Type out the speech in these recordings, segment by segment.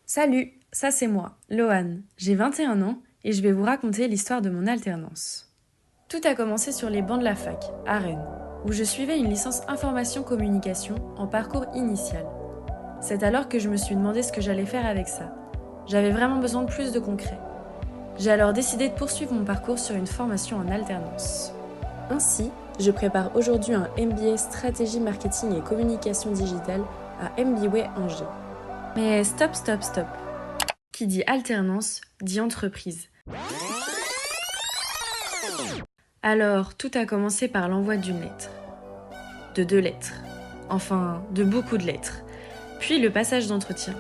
Salut, ça c'est moi, Loane. J'ai 21 ans et je vais vous raconter l'histoire de mon alternance. Tout a commencé sur les bancs de la fac, à Rennes, où je suivais une licence information-communication en parcours initial. C'est alors que je me suis demandé ce que j'allais faire avec ça. J'avais vraiment besoin de plus de concret. J'ai alors décidé de poursuivre mon parcours sur une formation en alternance. Ainsi, je prépare aujourd'hui un MBA Stratégie Marketing et Communication Digitale à MBWay Angers. Mais stop. Qui dit alternance, dit entreprise. Alors, tout a commencé par l'envoi d'une lettre. De 2 lettres. Enfin, de beaucoup de lettres. Puis le passage d'entretien.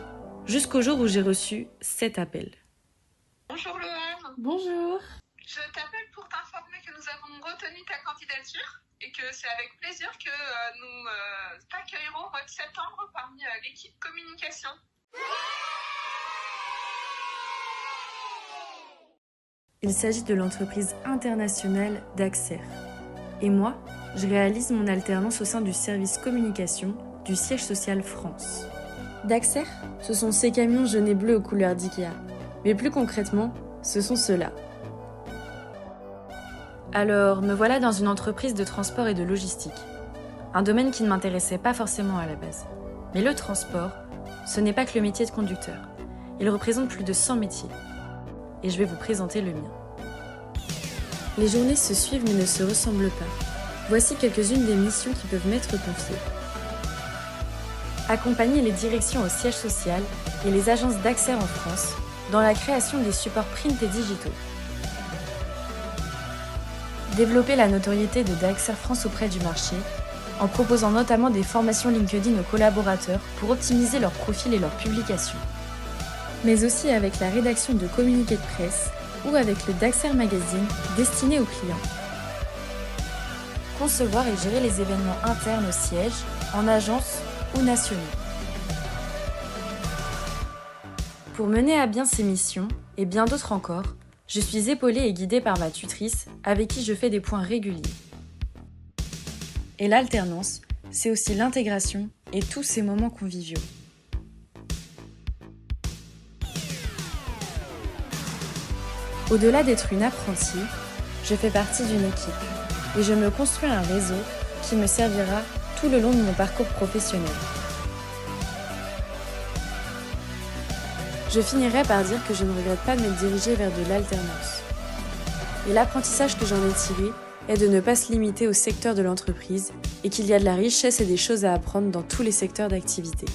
Jusqu'au jour où j'ai reçu 7 appels. Bonjour Loane, Bonjour. je t'appelle pour t'informer que nous avons retenu ta candidature et que c'est avec plaisir que nous t'accueillerons au mois de septembre parmi l'équipe communication. Il s'agit de l'entreprise internationale Daxer. Et moi, je réalise mon alternance au sein du service communication du siège social France. Daxer, ce sont ces camions jaunes et bleus aux couleurs d'IKEA. Mais plus concrètement, ce sont ceux-là. Alors, me voilà dans une entreprise de transport et de logistique. Un domaine qui ne m'intéressait pas forcément à la base. Mais le transport, ce n'est pas que le métier de conducteur. Il représente plus de 100 métiers. Et je vais vous présenter le mien. Les journées se suivent mais ne se ressemblent pas. Voici quelques-unes des missions qui peuvent m'être confiées. Accompagner les directions au siège social et les agences Daxer en France dans la création des supports print et digitaux. Développer la notoriété de Daxer France auprès du marché en proposant notamment des formations LinkedIn aux collaborateurs pour optimiser leur profil et leurs publications. Mais aussi avec la rédaction de communiqués de presse ou avec le Daxer Magazine destiné aux clients. Concevoir et gérer les événements internes au siège, en agence ou nationaux. Pour mener à bien ces missions, et bien d'autres encore, je suis épaulée et guidée par ma tutrice avec qui je fais des points réguliers. Et l'alternance, c'est aussi l'intégration et tous ces moments conviviaux. Au-delà d'être une apprentie, je fais partie d'une équipe et je me construis un réseau qui me servira tout le long de mon parcours professionnel. Je finirai par dire que je ne regrette pas de me diriger vers de l'alternance. Et l'apprentissage que j'en ai tiré est de ne pas se limiter au secteur de l'entreprise et qu'il y a de la richesse et des choses à apprendre dans tous les secteurs d'activité.